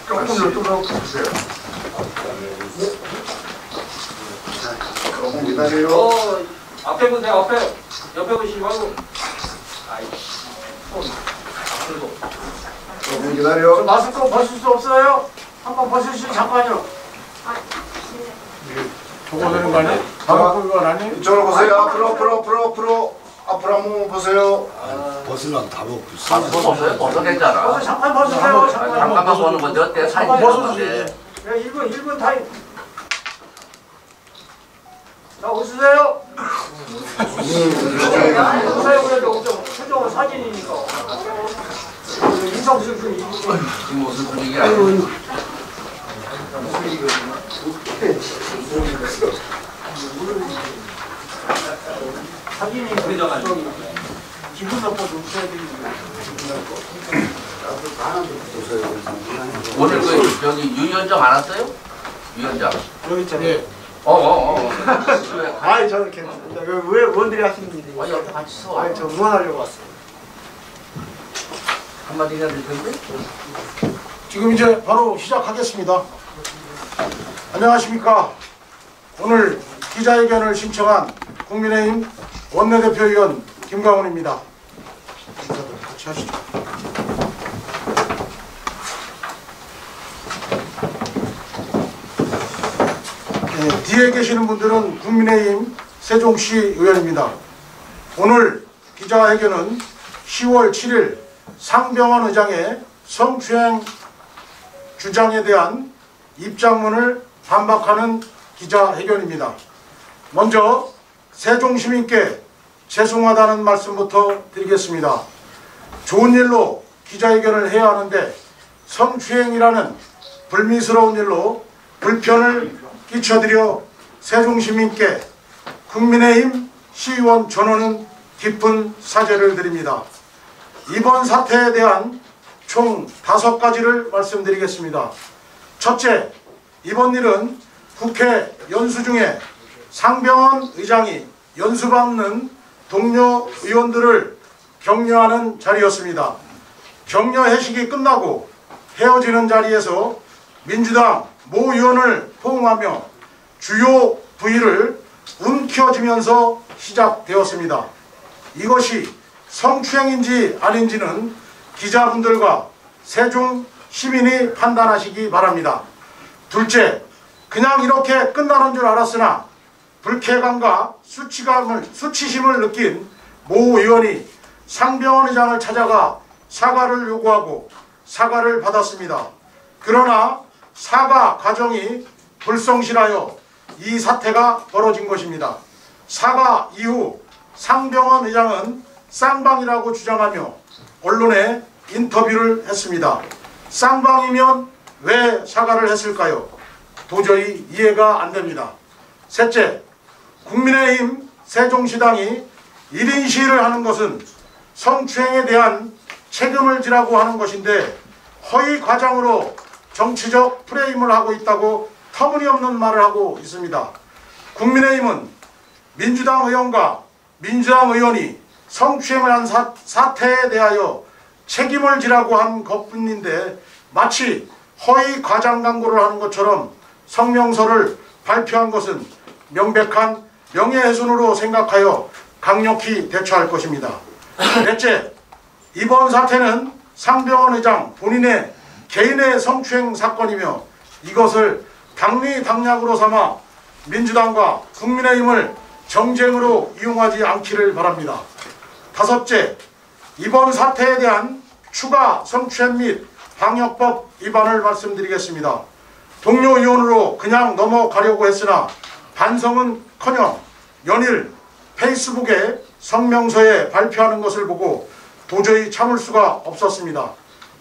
조금 더 보세요. 조금 기다려요. 앞에 보세요. 앞에. 옆에 보시지 말고. 아이, 손 앞으로. 조금 기다려. 마스크 벗을 수 없어요? 한번 벗으시죠. 잠깐요. 저거 되는 거 아니야? 방금 거 아니야? 이쪽으로 보세요. 앞으로 한번 보세요. 벗으려면 다 벗고 벗었어요? 벗어냈잖아. 잠깐 벗으세요. 잠깐만 보는 건데 어때? 사진 한번 찍는 벗으세요. 건데. 1분 타임. 자, 웃으세요. 웃으세요. 그래도 표정은 사진이니까. 인성 슬픈 지금 무슨 분위기 아니야? 사진이 기분 나빠서 웃어야 되는데. 오늘 그 저기 유위원장 안 왔어요? 위원장. 여기 있잖아요. 아이 저는 괜찮습니다. 왜 의원들이 하시는 일이? 아니 옆에 같이 서. 아니 저 응원하려고 왔어요. 한마디 해야 될 텐데. 지금 이제 바로 시작하겠습니다. 안녕하십니까. 오늘 기자회견을 신청한 국민의힘 원내대표위원 김광훈입니다. 인사들 같이 하시죠. 네, 뒤에 계시는 분들은 국민의힘 세종시 의원입니다. 오늘 기자회견은 10월 7일 상병원 의장의 성추행 주장에 대한 입장문을 반박하는 기자회견입니다. 먼저 세종시민께 죄송하다는 말씀부터 드리겠습니다. 좋은 일로 기자회견을 해야 하는데 성추행이라는 불미스러운 일로 불편을 끼쳐드려 세종시민께 국민의힘 시의원 전원은 깊은 사죄를 드립니다. 이번 사태에 대한 총 5가지를 말씀드리겠습니다. 첫째, 이번 일은 국회 연수 중에 상병원 의장이 연수받는 동료 의원들을 격려하는 자리였습니다. 격려 회식이 끝나고 헤어지는 자리에서 민주당 모 의원을 포옹하며 주요 부위를 움켜쥐면서 시작되었습니다. 이것이 성추행인지 아닌지는 기자분들과 세종 시민이 판단하시기 바랍니다. 둘째, 그냥 이렇게 끝나는 줄 알았으나 불쾌감과 수치심을 느낀 모 의원이 상병원 의장을 찾아가 사과를 요구하고 사과를 받았습니다. 그러나 사과 과정이 불성실하여 이 사태가 벌어진 것입니다. 사과 이후 상병원 의장은 쌍방이라고 주장하며 언론에 인터뷰를 했습니다. 쌍방이면 왜 사과를 했을까요? 도저히 이해가 안 됩니다. 셋째, 국민의힘 세종시당이 1인 시위를 하는 것은 성추행에 대한 책임을 지라고 하는 것인데 허위 과장으로 정치적 프레임을 하고 있다고 터무니없는 말을 하고 있습니다. 국민의힘은 민주당 의원과 민주당 의원이 성추행을 한 사태에 대하여 책임을 지라고 한 것뿐인데 마치 허위 과장 광고를 하는 것처럼 성명서를 발표한 것은 명백한 명예훼손으로 생각하여 강력히 대처할 것입니다. 넷째, 이번 사태는 상병원 의장 본인의 개인의 성추행 사건이며 이것을 당리당략으로 삼아 민주당과 국민의힘을 정쟁으로 이용하지 않기를 바랍니다. 다섯째, 이번 사태에 대한 추가 성추행 및 방역법 위반을 말씀드리겠습니다. 동료 의원으로 그냥 넘어가려고 했으나 반성은커녕 연일 페이스북에 성명서에 발표하는 것을 보고 도저히 참을 수가 없었습니다.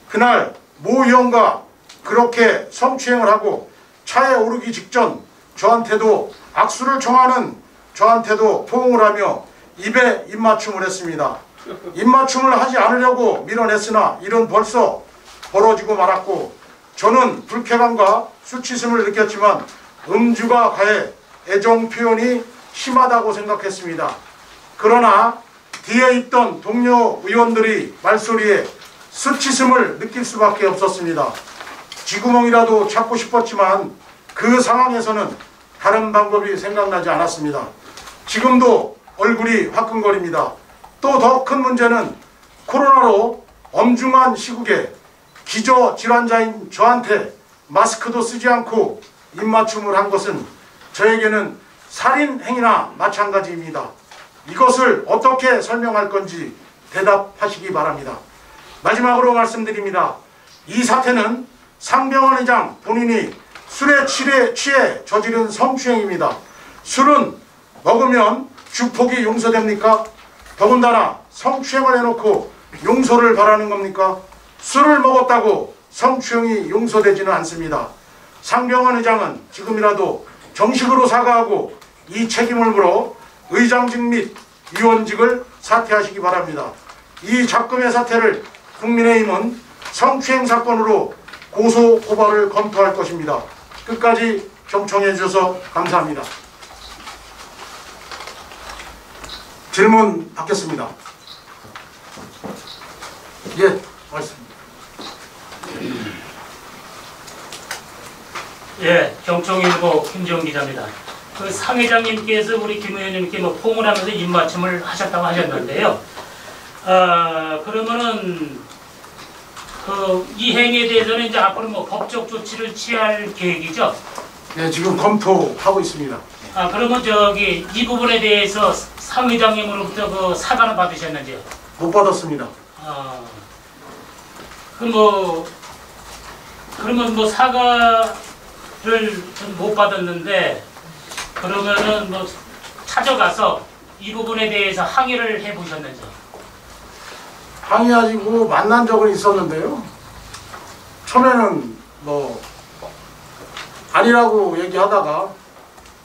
그날 모 의원과 그렇게 성추행을 하고 차에 오르기 직전 저한테도 악수를 청하는 저한테도 포옹을 하며 입에 입맞춤을 했습니다. 입맞춤을 하지 않으려고 밀어냈으나 일은 벌써 벌어지고 말았고 저는 불쾌감과 수치심을 느꼈지만 음주가 가해 애정 표현이 심하다고 생각했습니다. 그러나 뒤에 있던 동료 의원들이 말소리에 수치심을 느낄 수밖에 없었습니다. 쥐구멍이라도 찾고 싶었지만 그 상황에서는 다른 방법이 생각나지 않았습니다. 지금도 얼굴이 화끈거립니다. 또 더 큰 문제는 코로나로 엄중한 시국에 기저질환자인 저한테 마스크도 쓰지 않고 입맞춤을 한 것은 저에게는 살인행위나 마찬가지입니다. 이것을 어떻게 설명할 건지 대답하시기 바랍니다. 마지막으로 말씀드립니다. 이 사태는 상병원 회장 본인이 술에 취해 저지른 성추행입니다. 술은 먹으면 주폭이 용서됩니까? 더군다나 성추행을 해놓고 용서를 바라는 겁니까? 술을 먹었다고 성추행이 용서되지는 않습니다. 상병원 회장은 지금이라도 정식으로 사과하고 이 책임을 물어 의장직 및 위원직을 사퇴하시기 바랍니다. 이 작금의 사태를 국민의힘은 성추행 사건으로 고소 고발을 검토할 것입니다. 끝까지 경청해 주셔서 감사합니다. 질문 받겠습니다. 예, 말씀. 예, 경청일보 김정 기자입니다. 그 상 회장님께서 우리 김 의원님께 뭐 포옹을 하면서 입맞춤을 하셨다고 하셨는데요. 그러면은 이 행위에 대해서는 이제 앞으로 뭐 법적 조치를 취할 계획이죠? 네, 지금 검토하고 있습니다. 그러면 이 부분에 대해서 상 회장님으로부터 그 사과는 받으셨는지요? 못 받았습니다. 그러면 뭐 사과를 못 받았는데 그러면은 뭐 찾아가서 이 부분에 대해서 항의를 해보셨는지? 항의하시고 만난 적은 있었는데요. 처음에는 뭐 아니라고 얘기하다가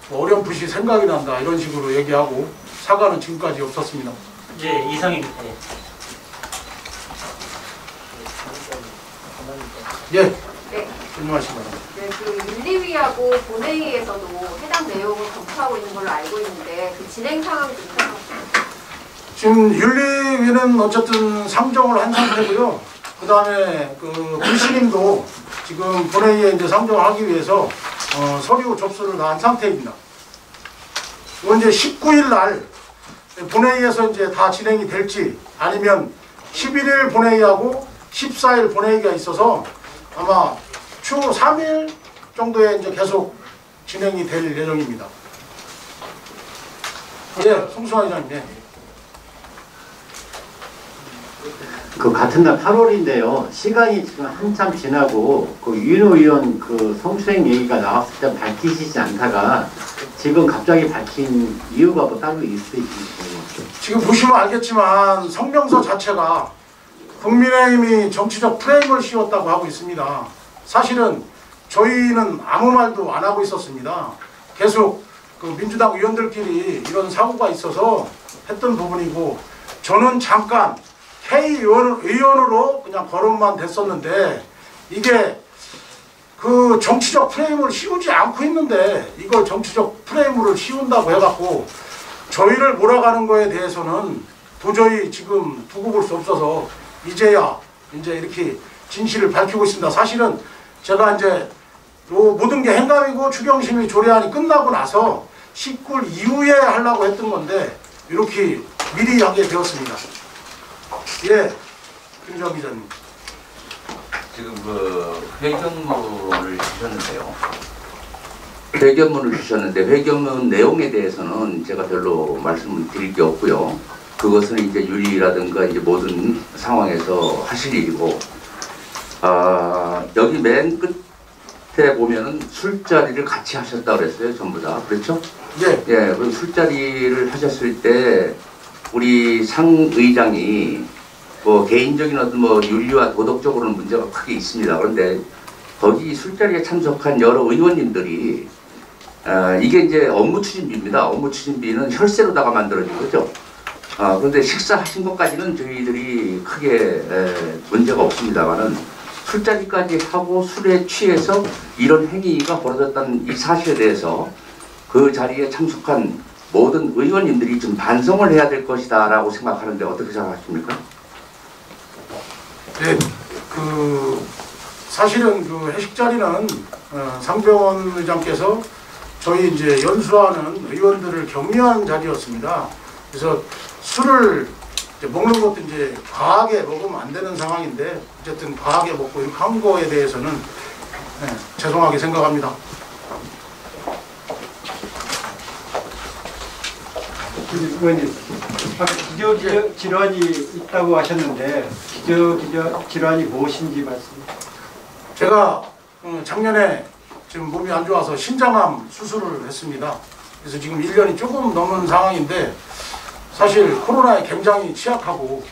뭐 어렴풋이 생각이 난다 이런 식으로 얘기하고 사과는 지금까지 없었습니다. 예, 이상입니다. 예. 네. 질문하시기 바랍니다. 네, 그 윤리위하고 본회의에서도 해당 내용을 검토하고 있는 걸로 알고 있는데 그 진행 상황 좀 설명해주세요. 지금 윤리위는 어쨌든 상정을 한 상태고요. 그 다음에 그 불신임도 지금 본회의에 이제 상정을 하기 위해서 서류 접수를 다 한 상태입니다. 이건 이제 19일 날 본회의에서 이제 다 진행이 될지 아니면 11일 본회의하고 14일 본회의가 있어서 아마 추 3일 정도에 이제 계속 진행이 될 예정입니다. 예, 송수환 회장님. 예. 그 같은 날 8월인데요. 시간이 지금 한참 지나고 그 윤 의원 그 성추행 얘기가 나왔을 때 밝히시지 않다가 지금 갑자기 밝힌 이유가 뭐 따로 있으신가요? 지금 보시면 알겠지만 성명서 자체가 국민의힘이 정치적 프레임을 씌웠다고 하고 있습니다. 사실은 저희는 아무 말도 안 하고 있었습니다. 계속 그 민주당 의원들끼리 이런 사고가 있어서 했던 부분이고 저는 잠깐 K 의원으로 그냥 거론만 됐었는데 이게 그 정치적 프레임을 씌우지 않고 있는데 이걸 정치적 프레임을 씌운다고 해갖고 저희를 몰아가는 거에 대해서는 도저히 지금 두고 볼 수 없어서 이제야 이제 이렇게 진실을 밝히고 있습니다. 사실은 제가 이제 모든 게 행감이고 추경심의 조례안이 끝나고 나서 19일 이후에 하려고 했던 건데 이렇게 미리 하게 되었습니다. 예, 김정 기자님. 지금 그 회견문을 주셨는데요. 회견문을 주셨는데 회견문 내용에 대해서는 제가 별로 말씀을 드릴 게 없고요. 그것은 이제 윤리라든가 이제 모든 상황에서 하실 일이고, 여기 맨 끝에 보면은 술자리를 같이 하셨다 그랬어요, 전부 다. 그렇죠? 예. 예, 그 술자리를 하셨을 때 우리 상 의장이 뭐 개인적인 어떤 뭐 윤리와 도덕적으로는 문제가 크게 있습니다. 그런데 거기 술자리에 참석한 여러 의원님들이 이게 이제 업무 추진비입니다. 업무 추진비는 혈세로다가 만들어진 거죠. 그런데 식사하신 것까지는 저희들이 크게 문제가 없습니다만은 술자리까지 하고 술에 취해서 이런 행위가 벌어졌다는 이 사실에 대해서 그 자리에 참석한 모든 의원님들이 좀 반성을 해야 될 것이다 라고 생각하는데 어떻게 생각하십니까? 네, 그 사실은 그 회식 자리는 상병원 의장께서 저희 이제 연수하는 의원들을 격려하는 자리였습니다. 그래서 술을 이제 먹는 것도 이제 과하게 먹으면 안 되는 상황인데 어쨌든 과하게 먹고 이렇게 한 거에 대해서는 죄송하게 생각합니다. 의원님, 기저 질환이 있다고 하셨는데 기저 질환이 무엇인지 말씀해 주세요. 제가 작년에 지금 몸이 안 좋아서 신장암 수술을 했습니다. 그래서 지금 1년이 조금 넘은 상황인데 사실 코로나에 굉장히 취약하고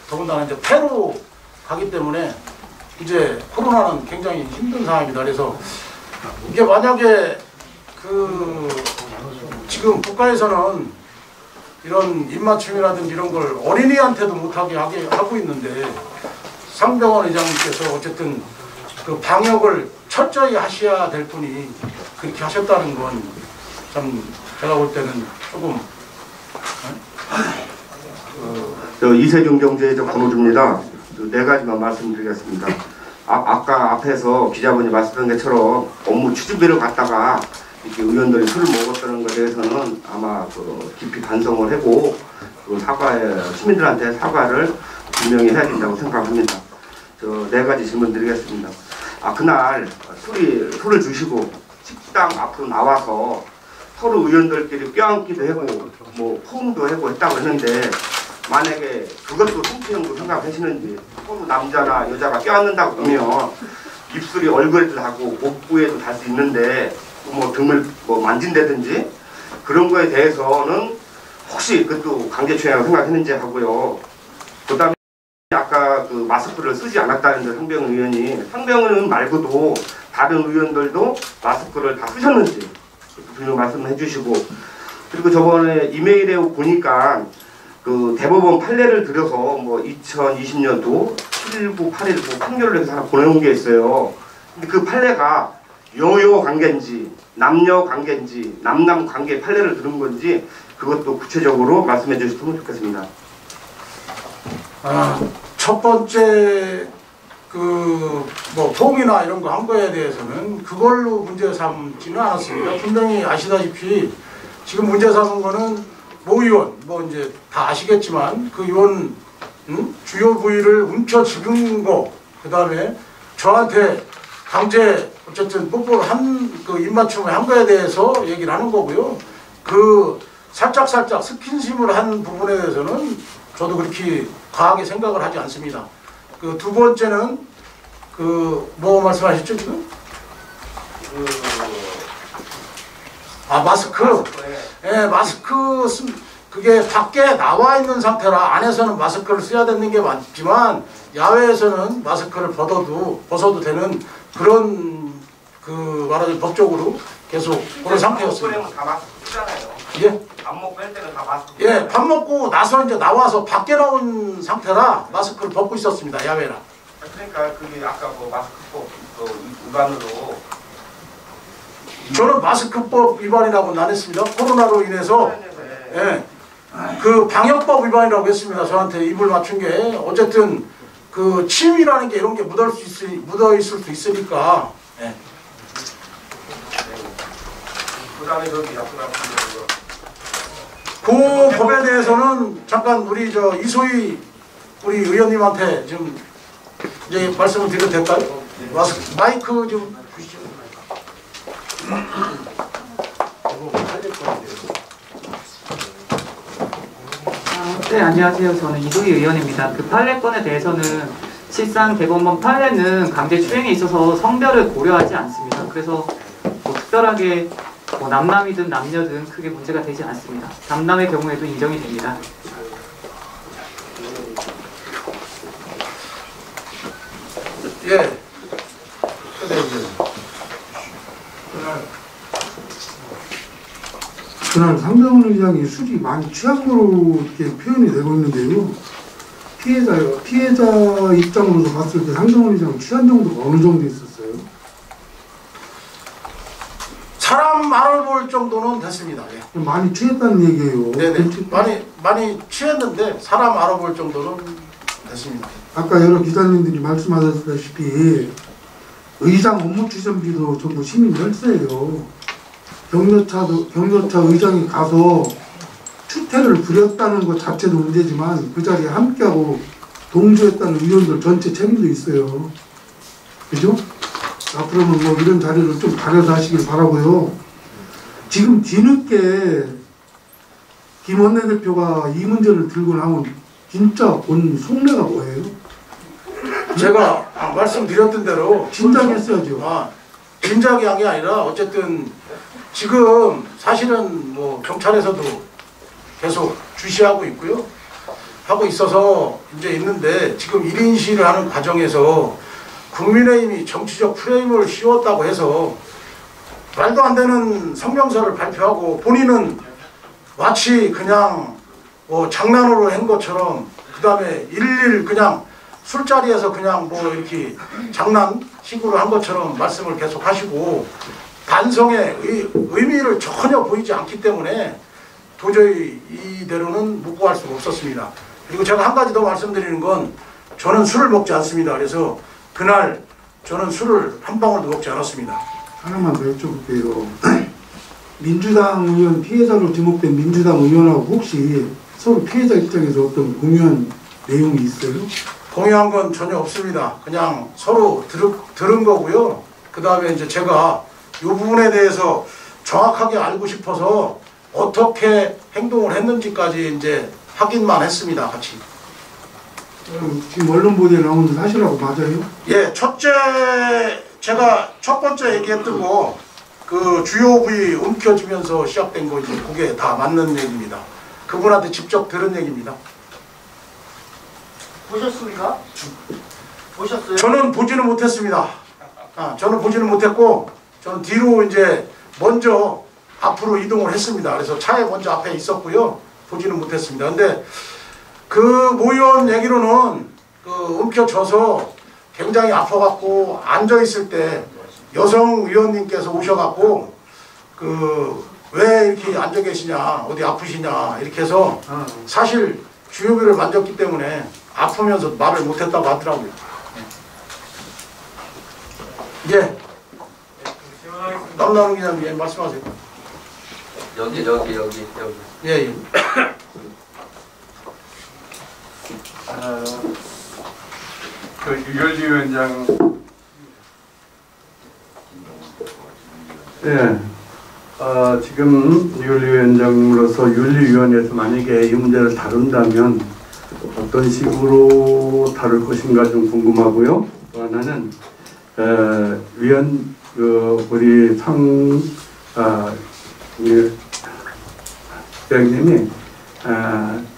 더군다나 이제 폐로 가기 때문에 이제 코로나는 굉장히 힘든 상황입니다. 그래서 이게 만약에 지금 국가에서는 이런 입맞춤이라든지 이런 걸 어린이한테도 못하게 하고 있는데 상병원 의장님께서 어쨌든 그 방역을 철저히 하셔야 될 분이 그렇게 하셨다는 건 참 제가 볼 때는 조금 이세종 경제적 권호주입니다. 네 가지만 말씀드리겠습니다. 아까 앞에서 기자분이 말씀하신 것처럼 업무 추진비를 갖다가 이렇게 의원들이 술을 먹었다는 것에 대해서는 아마 깊이 반성을 하고 시민들한테 사과를 분명히 해야 된다고 생각합니다. 네 가지 질문 드리겠습니다. 그날 술을 주시고 식당 앞으로 나와서 서로 의원들끼리 껴안기도 하고 뭐 포옹도 하고 했다고 했는데 만약에 그것도 성추행으로 생각하시는지 서로 남자나 여자가 껴안는다고 보면 입술이 얼굴에도 닿고 복부에도 닿을 수 있는데 뭐 등을 뭐 만진다든지 그런 거에 대해서는 혹시 그것도 강제추행이라고 생각했는지 하고요. 그 다음에 아까 그 마스크를 쓰지 않았다는데 상병원 의원이 상병원 말고도 다른 의원들도 마스크를 다 쓰셨는지 분명 말씀해 주시고 그리고 저번에 이메일에 보니까 그 대법원 판례를 들여서 뭐 2020년도 719, 819 판결을 해서 하나 보내온 게 있어요. 근데 그 판례가 여여 관계인지 남녀 관계인지 남남 관계 판례를 들은 건지 그것도 구체적으로 말씀해 주셨으면 좋겠습니다. 첫 번째 뭐 통이나 이런 거 한 거에 대해서는 그걸로 문제 삼지는 않았습니다. 분명히 아시다시피 지금 문제 삼은 거는 모 의원 뭐 이제 다 아시겠지만 그 의원 주요 부위를 움켜쥐은 거, 그 다음에 저한테 강제 어쨌든 뽀뽀를 그 입맞춤을 한 거에 대해서 얘기를 하는 거고요. 그 살짝 스킨십을 한 부분에 대해서는 저도 그렇게 과하게 생각을 하지 않습니다. 그 두 번째는 뭐 말씀하셨죠 지금? 마스크. 예, 마스크 그게 밖에 나와 있는 상태라 안에서는 마스크를 써야 되는 게 맞지만 야외에서는 마스크를 벗어도 되는 그런 말하자면 법적으로 계속 그런 상태였습니다. 다 마스크 쓰잖아요. 예? 밥 먹고 할 때는 다 마스크. 예, 밥 먹고 나서 이제 나와서 밖에 나온 상태라 마스크를 벗고 있었습니다. 야외라. 그러니까 그게 아까 뭐 마스크법 위반으로 저는 마스크법 위반이라고는 안 했습니다. 코로나로 인해서 예, 그 방역법 위반이라고 했습니다. 저한테 입을 맞춘 게 어쨌든 그 침이라는 게 이런 게 묻어 있을 수 있으니까. 예. 그다음에 저기 그 법에 대해서는 잠깐 우리 이소희 우리 의원님한테 좀 이제 말씀을 드려도 될까요? 마이크 좀 주시죠. 네, 안녕하세요. 저는 이소희 의원입니다. 그 판례권에 대해서는 실상 대법원 판례는 강제추행에 있어서 성별을 고려하지 않습니다. 그래서 뭐 특별하게 뭐 남남이든 남녀든 크게 문제가 되지 않습니다. 남남의 경우에도 인정이 됩니다. 예. 그날 상병원 의장이 술이 많이 취한 거로 이렇게 표현이 되고 있는데요. 피해자 입장으로서 봤을 때 상병원 의장 취한 정도가 어느 정도 있었어요? 사람 알아볼 정도는 됐습니다. 예. 많이 취했다는 얘기예요. 네네. 많이 취했는데 사람 알아볼 정도는 됐습니다. 아까 여러 기자님들이 말씀하셨다시피 의장 업무 추진비도 전부 시민 혈세예요. 경로차 의장이 가서 추태를 부렸다는 것 자체도 문제지만 그 자리에 함께하고 동조했다는 의원들 전체 책임도 있어요. 그죠? 앞으로는 뭐 이런 자리를 좀 가려서 하시길 바라고요. 지금 뒤늦게 김 원내대표가 이 문제를 들고 나온 진짜 본 속내가 뭐예요? 제가 말씀드렸던 대로 진작했어야죠. 진작이 한 게 아니라 어쨌든 지금 사실은 뭐 경찰에서도 계속 주시하고 있고요. 하고 있어서 이제 있는데 지금 1인 시위를 하는 과정에서 국민의힘이 정치적 프레임을 씌웠다고 해서 말도 안 되는 성명서를 발표하고 본인은 마치 그냥 뭐 장난으로 한 것처럼 그 다음에 일일 그냥 술자리에서 그냥 뭐 이렇게 장난식으로 한 것처럼 말씀을 계속 하시고 반성의 의미를 전혀 보이지 않기 때문에 도저히 이대로는 묵고할 수가 없었습니다. 그리고 제가 한 가지 더 말씀드리는 건 저는 술을 먹지 않습니다. 그래서 그날 저는 술을 한 방울도 먹지 않았습니다. 하나만 더 여쭤볼게요. 민주당 의원, 피해자로 지목된 민주당 의원하고 혹시 서로 피해자 입장에서 어떤 공유한 내용이 있어요? 공유한 건 전혀 없습니다. 그냥 서로 들은 거고요. 그 다음에 이제 제가 이 부분에 대해서 정확하게 알고 싶어서 어떻게 행동을 했는지까지 이제 확인만 했습니다. 같이. 지금 언론 보도에 나오는 사실하고 맞아요? 예, 제가 첫 번째 얘기했던 거 그 주요 부위 움켜쥐면서 시작된 거 이제 그게 다 맞는 얘기입니다. 그분한테 직접 들은 얘기입니다. 보셨습니까? 보셨어요? 저는 보지는 못했습니다. 저는 보지는 못했고 저는 뒤로 이제 먼저 앞으로 이동을 했습니다. 그래서 차에 먼저 앞에 있었고요. 보지는 못했습니다. 근데 그 모의원 얘기로는 그 움켜져서 굉장히 아파갖고 앉아있을 때 여성 의원님께서 오셔갖고 그 왜 이렇게 앉아 계시냐 어디 아프시냐 이렇게 해서 사실 주요부를 만졌기 때문에 아프면서 말을 못했다고 하더라고요. 예. 남나는 기자님 예, 말씀하세요. 여기. 예, 예. 그 유열위원장 지금 유열위원장으로서 윤리위원회에서 만약에 이 문제를 다룬다면 어떤 식으로 다룰 것인가 좀 궁금하고요. 또 하나는 우리 위원님이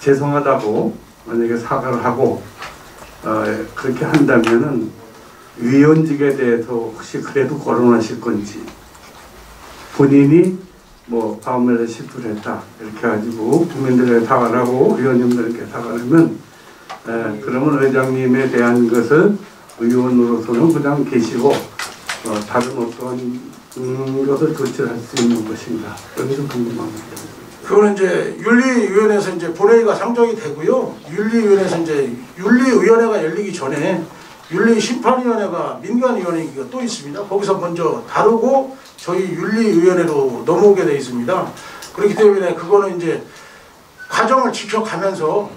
죄송하다고 만약에 사과를 하고 그렇게 한다면은 위원직에 대해서 혹시 그래도 거론하실 건지 본인이 뭐 다음에서 실수를 했다 이렇게 가지고 국민들에게 사과를 하고 위원님들에게 사과를 하면 그러면 의장님에 대한 것을 의원으로서는 그냥 계시고 다른 어떤 것을 조치를 할 수 있는 것인가 그런 좀 궁금합니다. 그거는 이제 윤리위원회에서 이제 본회의가 상정이 되고요. 윤리위원회에서 이제 윤리위원회가 열리기 전에 윤리심판위원회가 민간위원회가 또 있습니다. 거기서 먼저 다루고 저희 윤리위원회로 넘어오게 되어 있습니다. 그렇기 때문에 그거는 이제 과정을 지켜가면서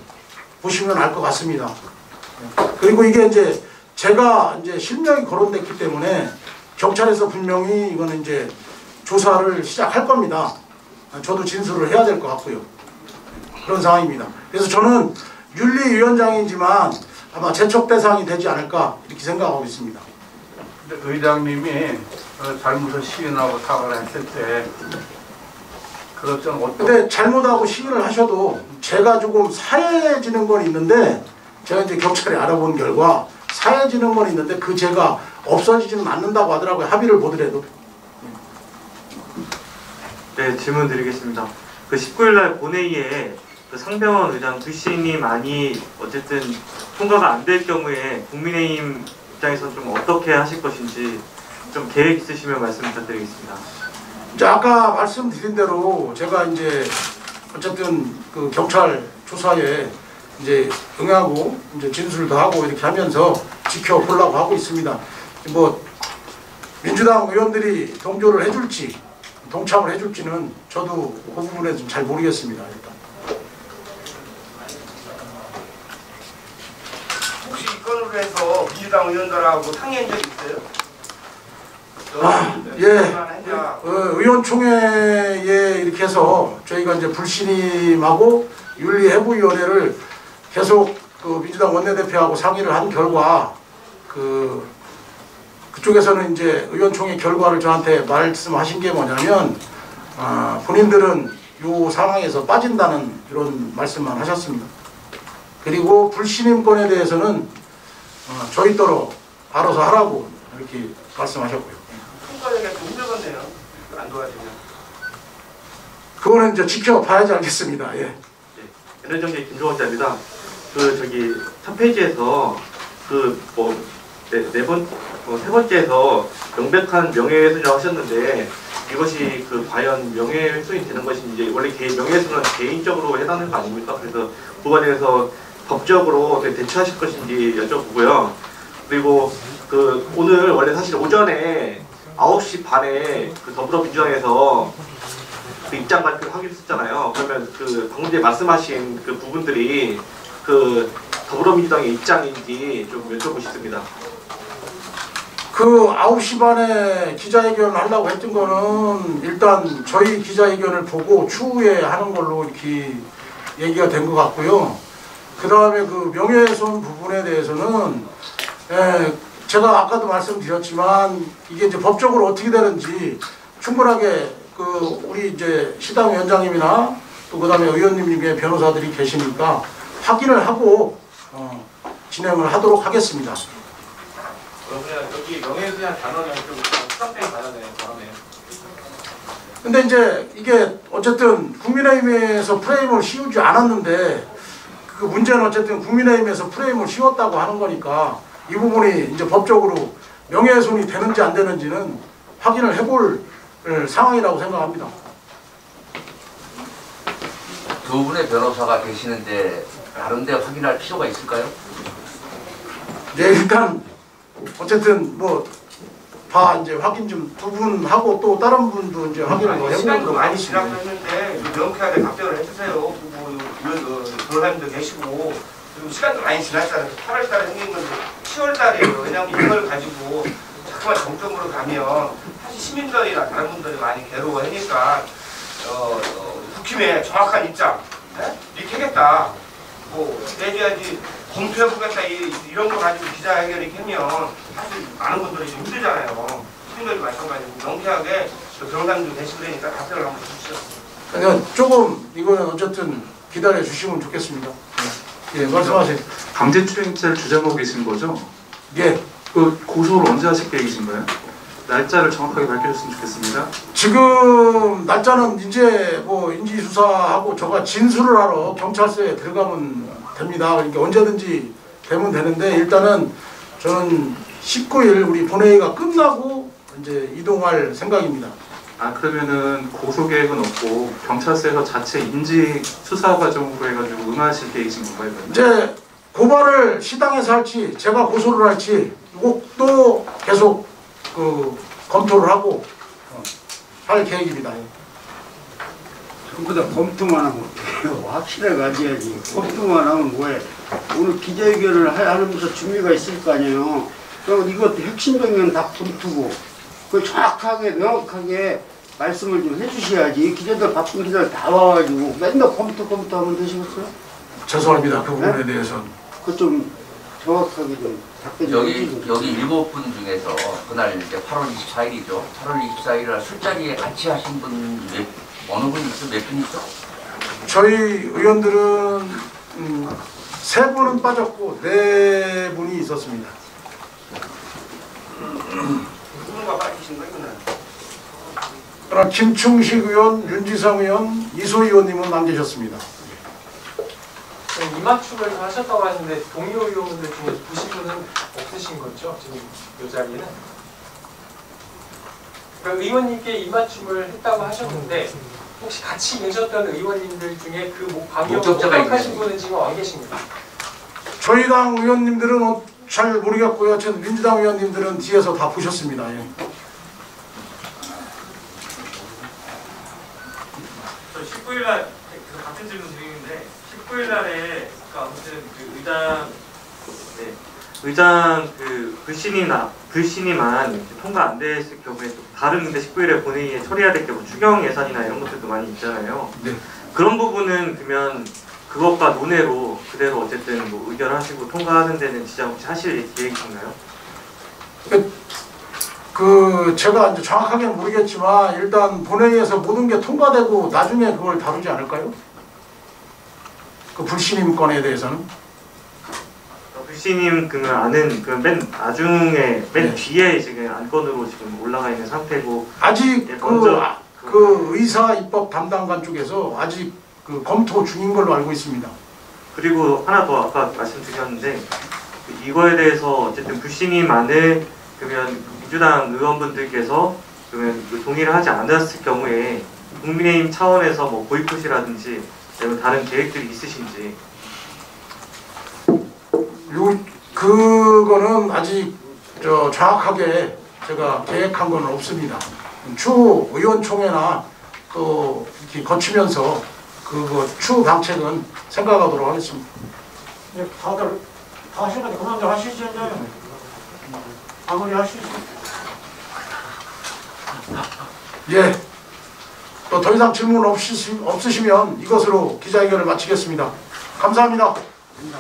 보시면 알 것 같습니다. 그리고 이게 이제 제가 이제 실명이 거론됐기 때문에 경찰에서 분명히 이거는 이제 조사를 시작할 겁니다. 저도 진술을 해야 될 것 같고요. 그런 상황입니다. 그래서 저는 윤리위원장이지만 아마 제척 대상이 되지 않을까 이렇게 생각하고 있습니다. 근데 의장님이 잘못을 시인하고 사과를 했을 때 그렇죠. 근데 잘못하고 시인을 하셔도 제가 조금 사해지는 건 있는데 제가 이제 경찰에 알아본 결과 사해지는 건 있는데 그 죄가 없어지지는 않는다고 하더라고요. 합의를 보더라도. 네, 질문 드리겠습니다. 그 19일날 본회의에 그 상병원 의장 불신임안이 어쨌든 통과가 안 될 경우에 국민의힘 입장에서 좀 어떻게 하실 것인지 좀 계획 있으시면 말씀 부탁드리겠습니다. 자, 아까 말씀드린 대로 제가 이제 어쨌든 그 경찰 조사에 이제 응하고 이제 진술도 하고 이렇게 하면서 지켜보려고 하고 있습니다. 뭐 민주당 의원들이 동조를 해줄지 동참을 해줄지는 저도 그 부분에 좀 잘 모르겠습니다. 일단. 혹시 이 건으로 해서 민주당 의원들하고 상의한 적 있어요? 예. 의원총회에 이렇게 해서 저희가 이제 불신임하고 윤리해부위원회를 계속 그 민주당 원내대표하고 상의를 한 결과 그쪽에서는 이제 의원총회 결과를 저한테 말씀하신 게 뭐냐면 본인들은 이 상황에서 빠진다는 이런 말씀만 하셨습니다. 그리고 불신임권에 대해서는 저희 따로 알아서 하라고 이렇게 말씀하셨고요. 총괄에게 힘들겠네요. 안 도와주면. 그거는 이제 지켜봐야지 알겠습니다. 예. 에너지정책 김종원자입니다. 첫 페이지에서 세 번째에서 명백한 명예훼손이라고 하셨는데 이것이 과연 명예훼손이 되는 것인지 원래 명예훼손은 개인적으로 해당하는 거 아닙니까? 그래서 그거에 대해서 법적으로 어떻게 대처하실 것인지 여쭤보고요. 그리고 오늘 원래 사실 오전에 9시 반에 더불어민주당에서 입장 발표를 하기로 했잖아요. 그러면 방금 전에 말씀하신 부분들이 더불어민주당의 입장인지 좀 여쭤보고 싶습니다. 9시 반에 기자회견을 하려고 했던 거는 일단 저희 기자회견을 보고 추후에 하는 걸로 이렇게 얘기가 된 것 같고요. 그 다음에 명예훼손 부분에 대해서는 제가 아까도 말씀드렸지만 이게 이제 법적으로 어떻게 되는지 충분하게 우리 이제 시당 위원장님이나 또 그다음에 의원님 중에 변호사들이 계시니까 확인을 하고 진행을 하도록 하겠습니다. 그러면 여기 명예훼손이라는 단어는 좀 수상적인 단어네요. 근데 이제 이게 어쨌든 국민의힘에서 프레임을 씌우지 않았는데 그 문제는 어쨌든 국민의힘에서 프레임을 씌웠다고 하는 거니까 이 부분이 이제 법적으로 명예훼손이 되는지 안 되는지는 확인을 해볼 상황이라고 생각합니다. 두 분의 변호사가 계시는데 다른 데 확인할 필요가 있을까요? 네, 일단 어쨌든 다 이제 확인 좀 두 분 하고 또 다른 분도 이제 확인을 해보는 시간도 거 많이 많으십니다. 지났는데 명쾌하게 답변을 해주세요. 변호사님도 계시고 시간도 많이 지났잖아요. 8월달에 생긴 건데 10월달이에요. 왜냐하면 이걸 가지고 자꾸만 정점으로 가면 사실 시민들이나 다른 분들이 많이 괴로워하니까 국힘의 정확한 입장 이렇게 하겠다. 내줘야지 검토해보겠다 이런 거 가지고 기자회견을 이렇게 하면 사실 많은 분들이 좀 힘들잖아요. 시민들도 마찬가지고 명쾌하게 변호사님도 계시니까 답변을 한번 주시죠. 그냥 조금 이거는 어쨌든 기다려 주시면 좋겠습니다. 예, 말씀하세요. 강제추행죄를 주장하고 계신 거죠? 예. 고소를 언제 하실 계획이신가요? 날짜를 정확하게 밝혀줬으면 좋겠습니다. 지금 날짜는 이제 인지수사하고 저가 진술을 하러 경찰서에 들어가면 됩니다. 그러니까 언제든지 되면 되는데 일단은 저는 19일 우리 본회의가 끝나고 이제 이동할 생각입니다. 그러면은 고소 계획은 없고 경찰서에서 자체 인지 수사 과정으로 해가지고 응하실 계획이신 건가요? 이제 고발을 시당에서 할지 제가 고소를 할지 이것도 계속 검토를 하고 할 계획입니다. 전부 다 검토만 하면 어때요? 확실하게 가져야지. 검토만 하면 뭐해? 오늘 기자회견을 하면서 준비가 있을 거 아니에요. 그럼 이것도 핵심적인 다 검토고 그걸 정확하게 명확하게 말씀을 좀 해주셔야지. 기자들 바쁜 기자들 다 와가지고 맨날 검토하면 되시겠어요? 죄송합니다. 그 부분에 대해서는. 그 좀 정확하게 좀 답변 좀 해주세요. 여기 7분 중에서 그날 이제 8월 24일이죠. 8월 24일 날 술자리에 같이 하신 분 어느 분 있어? 몇 분 있어? 저희 의원들은 3분은 빠졌고 4분이 있었습니다. 누군가 빠지신 거예요, 그날? 그러나 김충식 의원, 윤지성 의원, 이소 의원님은 안 계셨습니다. 이맞춤을 하셨다고 하는데 동료 의원분들 중에 보신 분은 없으신 거죠? 지금 이 자리에는? 그러니까 의원님께 이맞춤을 했다고 하셨는데 혹시 같이 계셨던 의원님들 중에 그 방역을 목격하신 분은 지금 안 계십니까? 저희 당 의원님들은 잘 모르겠고요. 민주당 의원님들은 뒤에서 다 보셨습니다. 예. 19일 날 같은 질문 드리는데 19일 날에 아무튼 의장 불신임안 통과 안 됐을 경우에 또 다른 근데 19일에 본회의에 처리해야 될 게 뭐 추경 예산이나 이런 것들도 많이 있잖아요. 네. 그런 부분은 그러면 그것과 논외로 그대로 어쨌든 뭐 의결하시고 통과하는 데는 지장 혹시 하실 계획인가요? 제가 이제 정확하게는 모르겠지만 일단 본회의에서 모든 게 통과되고 나중에 그걸 다루지 않을까요? 그 불신임권에 대해서는 불신임 안은 맨 나중에 맨 뒤에 지금 안건으로 지금 올라가 있는 상태고 아직 먼저 그 의사 입법 담당관 쪽에서 아직 그 검토 중인 걸로 알고 있습니다. 그리고 하나 더 아까 말씀드렸는데 이거에 대해서 어쨌든 불신임안을 그러면 민주당 의원분들께서 그러면 동의를 하지 않았을 경우에 국민의힘 차원에서 뭐 보이콧이라든지 아니면 다른 계획들이 있으신지. 그거는 아직 정확하게 제가 계획한 건 없습니다. 추후 의원총회나 또 이렇게 거치면서 그거 추후 방책은 생각하도록 하겠습니다. 네, 다들 다 하시니까 그만들 하시죠. 마무리 하시죠. 예. 또 더 이상 질문 없으시면 이것으로 기자회견을 마치겠습니다. 감사합니다. 네.